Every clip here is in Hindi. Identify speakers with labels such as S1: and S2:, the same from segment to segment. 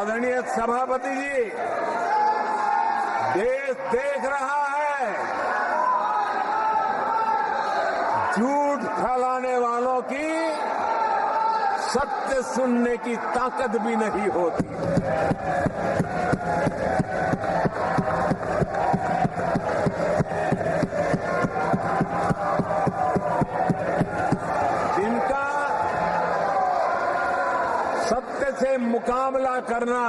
S1: आदरणीय सभापति जी, देश देख रहा है झूठ फैलाने वालों की सत्य सुनने की ताकत भी नहीं होती। जिनका सत्य से मुकाबला करना,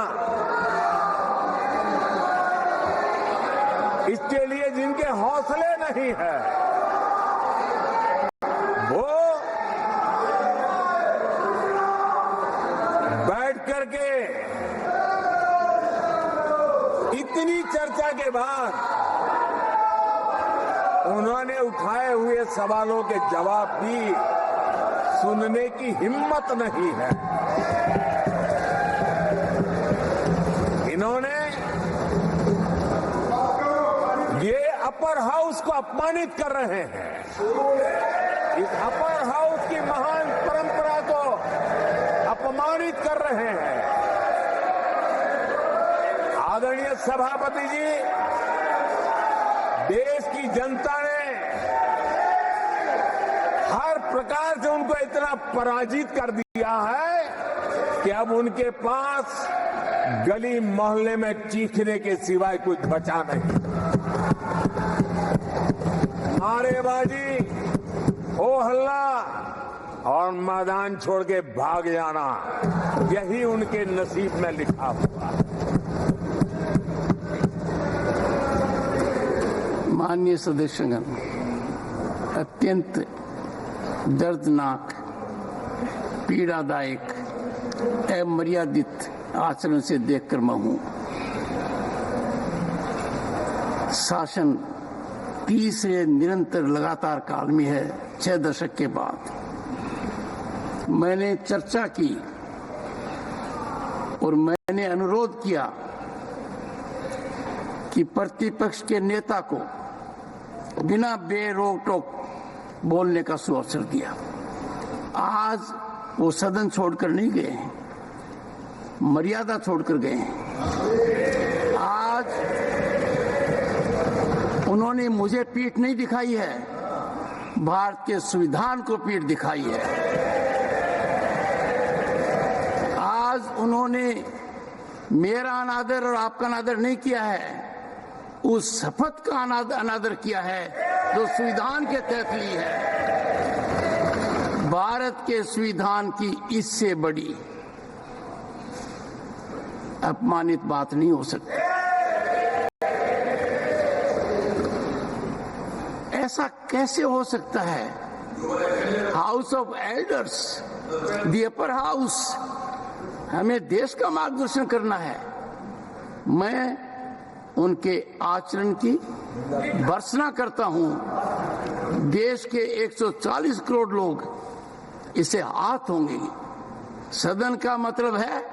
S1: इसके लिए जिनके हौसले नहीं है, वो बैठ करके इतनी चर्चा के बाद उन्होंने उठाए हुए सवालों के जवाब भी सुनने की हिम्मत नहीं है। इन्होंने ये अपर हाउस को अपमानित कर रहे हैं। इस अपर हाउस की महान परंपरा को अपमानित कर रहे हैं। आदरणीय सभापति जी, देश की जनता ने हर प्रकार से उनको इतना पराजित कर दिया है कि अब उनके पास गली मोहल्ले में चीखने के सिवाय कुछ बचा नहीं। नारेबाजी, हो हल्ला और मैदान छोड़ के भाग जाना, यही उनके नसीब में लिखा हुआ है।
S2: माननीय सदस्यगण, अत्यंत दर्दनाक, पीड़ादायक, अमर्यादित आचरण से देखकर मैं हूं। शासन तीसरे निरंतर लगातार काल में है। 6 दशक के बाद मैंने चर्चा की और मैंने अनुरोध किया कि प्रतिपक्ष के नेता को बिना बेरोक टोक बोलने का सुअवसर दिया। आज वो सदन छोड़कर नहीं गए हैं, मर्यादा छोड़कर गए हैं। आज उन्होंने मुझे पीठ नहीं दिखाई है, भारत के संविधान को पीठ दिखाई है। आज उन्होंने मेरा अनादर और आपका अनादर नहीं किया है, उस शपथ का अनादर किया है जो संविधान के तहत ली है। भारत के संविधान की इससे बड़ी अपमानित बात नहीं हो सकती। ऐसा कैसे हो सकता है? House of elders, the upper house, हमें देश का मार्गदर्शन करना है। मैं उनके आचरण की भर्त्सना करता हूं। देश के 140 करोड़ लोग इसे हाथ होंगे। सदन का मतलब है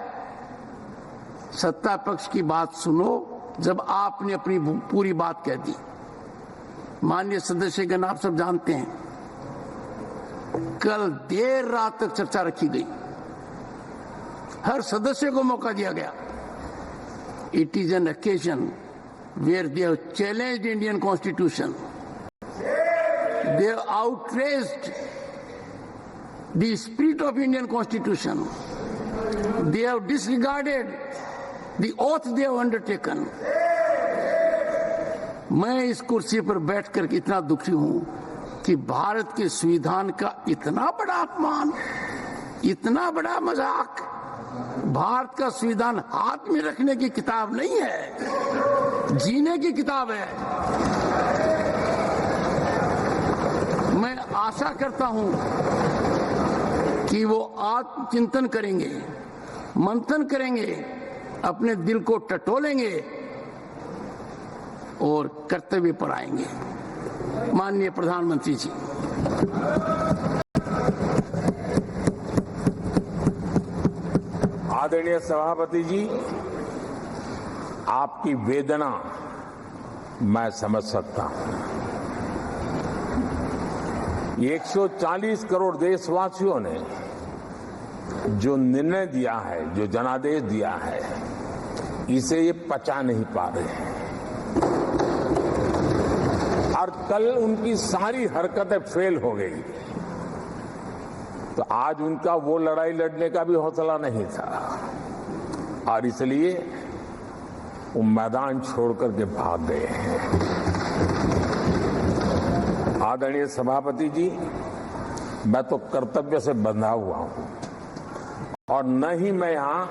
S2: सत्ता पक्ष की बात सुनो जब आपने अपनी पूरी बात कह दी। माननीय सदस्यगण, आप सब जानते हैं कल देर रात तक चर्चा रखी गई, हर सदस्य को मौका दिया गया। It is an occasion where they have challenged Indian Constitution. They have outraged the spirit of Indian Constitution. They have disregarded the oath they have undertaken. मैं इस कुर्सी पर बैठकर इतना दुखी हूं कि भारत के संविधान का इतना बड़ा अपमान, इतना बड़ा मजाक। भारत का संविधान हाथ में रखने की किताब नहीं है, जीने की किताब है। मैं आशा करता हूं कि वो आत्मचिंतन करेंगे, मंथन करेंगे, अपने दिल को टटोलेंगे और कर्तव्य पर आएंगे। माननीय प्रधानमंत्री जी,
S1: आदरणीय सभापति जी, आपकी वेदना मैं समझ सकता हूं। 140 करोड़ देशवासियों ने जो निर्णय दिया है, जो जनादेश दिया है, इसे ये पचा नहीं पा रहे हैं और कल उनकी सारी हरकतें फेल हो गई तो आज उनका वो लड़ाई लड़ने का भी हौसला नहीं था और इसलिए वो मैदान छोड़ करके भाग गए हैं। आदरणीय सभापति जी, मैं तो कर्तव्य से बंधा हुआ हूं और न ही मैं यहां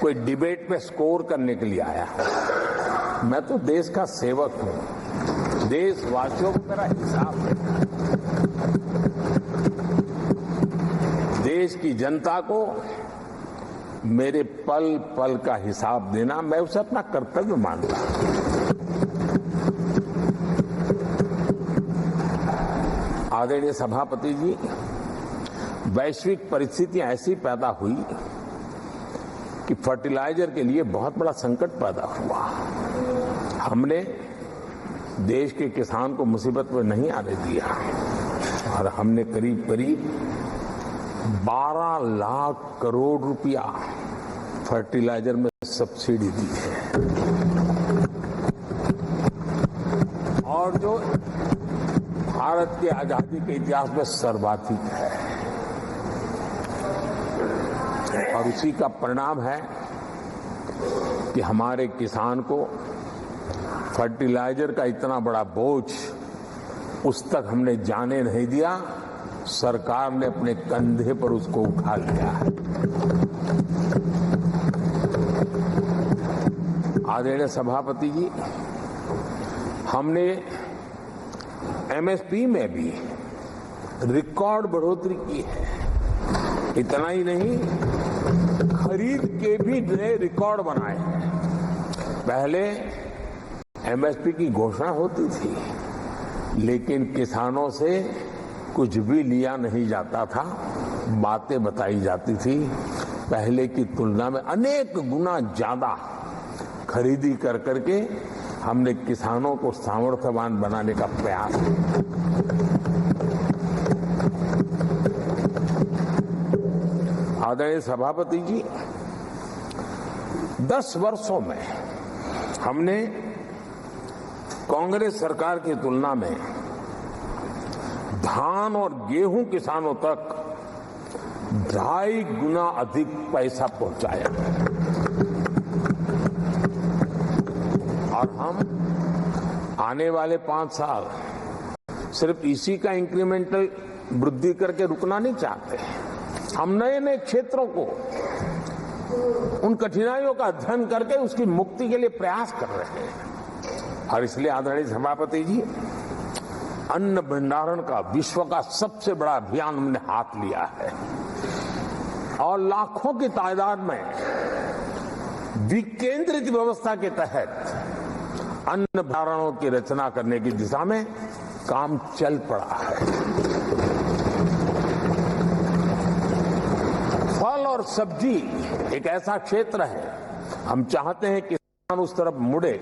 S1: कोई डिबेट पे स्कोर करने के लिए आया हूं। मैं तो देश का सेवक हूं, देशवासियों को मेरा हिसाब है। देश की जनता को मेरे पल पल का हिसाब देना मैं उसे अपना कर्तव्य मानता हूं। आदरणीय सभापति जी, वैश्विक परिस्थितियां ऐसी पैदा हुई कि फर्टिलाइजर के लिए बहुत बड़ा संकट पैदा हुआ। हमने देश के किसान को मुसीबत में नहीं आने दिया और हमने करीब करीब 12 लाख करोड़ रुपया फर्टिलाइजर में सब्सिडी दी है और जो भारत की आजादी के इतिहास में सर्वाधिक है और उसी का परिणाम है कि हमारे किसान को फर्टिलाइजर का इतना बड़ा बोझ उस तक हमने जाने नहीं दिया। सरकार ने अपने कंधे पर उसको उठा लिया है। आदरणीय सभापति जी, हमने एमएसपी में भी रिकॉर्ड बढ़ोतरी की है। इतना ही नहीं, खरीद के भी नए रिकॉर्ड बनाए हैं। पहले एमएसपी की घोषणा होती थी लेकिन किसानों से कुछ भी लिया नहीं जाता था, बातें बताई जाती थी। पहले की तुलना में अनेक गुना ज्यादा खरीदी कर करके हमने किसानों को सामर्थ्यवान बनाने का प्रयास किया। आदरणीय सभापति जी, 10 वर्षों में हमने कांग्रेस सरकार की तुलना में धान और गेहूं किसानों तक 2.5 गुना अधिक पैसा पहुंचाया और हम आने वाले 5 साल सिर्फ इसी का इंक्रीमेंटल वृद्धि करके रुकना नहीं चाहते। हम नए नए क्षेत्रों को, उन कठिनाइयों का अध्ययन करके उसकी मुक्ति के लिए प्रयास कर रहे हैं और इसलिए आदरणीय सभापति जी, अन्न भंडारण का विश्व का सबसे बड़ा अभियान हमने हाथ लिया है और लाखों की तादाद में विकेंद्रित व्यवस्था के तहत अन्न भंडारणों की रचना करने की दिशा में काम चल पड़ा है। फल और सब्जी एक ऐसा क्षेत्र है, हम चाहते हैं कि किसान उस तरफ मुड़े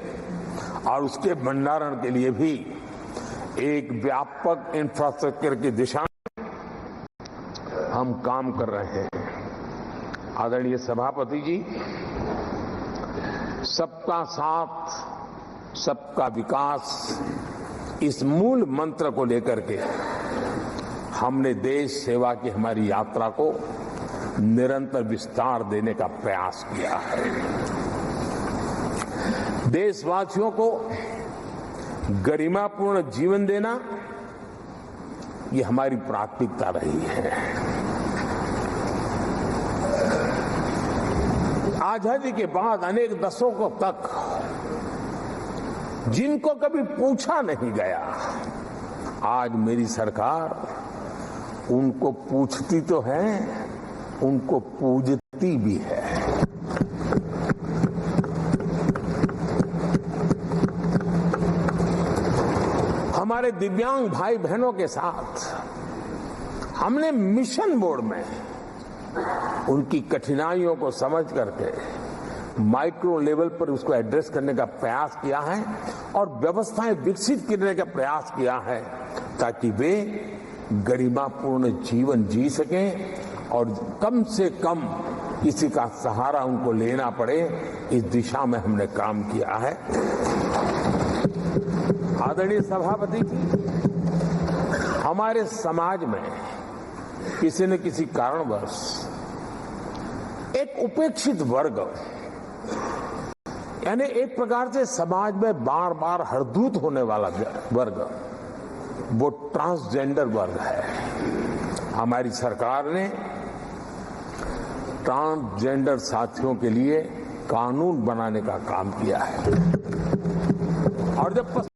S1: और उसके भंडारण के लिए भी एक व्यापक इंफ्रास्ट्रक्चर की दिशा में हम काम कर रहे हैं। आदरणीय सभापति जी, सबका साथ सबका विकास, इस मूल मंत्र को लेकर के हमने देश सेवा की हमारी यात्रा को निरंतर विस्तार देने का प्रयास किया है। देशवासियों को गरिमापूर्ण जीवन देना ये हमारी प्राथमिकता रही है। आजादी के बाद अनेक दशकों तक जिनको कभी पूछा नहीं गया, आज मेरी सरकार उनको पूछती तो है, उनको पूजती भी है। हमारे दिव्यांग भाई बहनों के साथ हमने मिशन मोड में उनकी कठिनाइयों को समझ करके माइक्रो लेवल पर उसको एड्रेस करने का प्रयास किया है और व्यवस्थाएं विकसित करने का प्रयास किया है ताकि वे गरिमापूर्ण जीवन जी सकें और कम से कम किसी का सहारा उनको लेना पड़े, इस दिशा में हमने काम किया है। आदरणीय सभापति जी, हमारे समाज में किसी न किसी कारणवश एक उपेक्षित वर्ग, यानी एक प्रकार से समाज में बार बार हरदूत होने वाला वर्ग, वो ट्रांसजेंडर वर्ग है। हमारी सरकार ने ट्रांसजेंडर साथियों के लिए कानून बनाने का काम किया है। और जब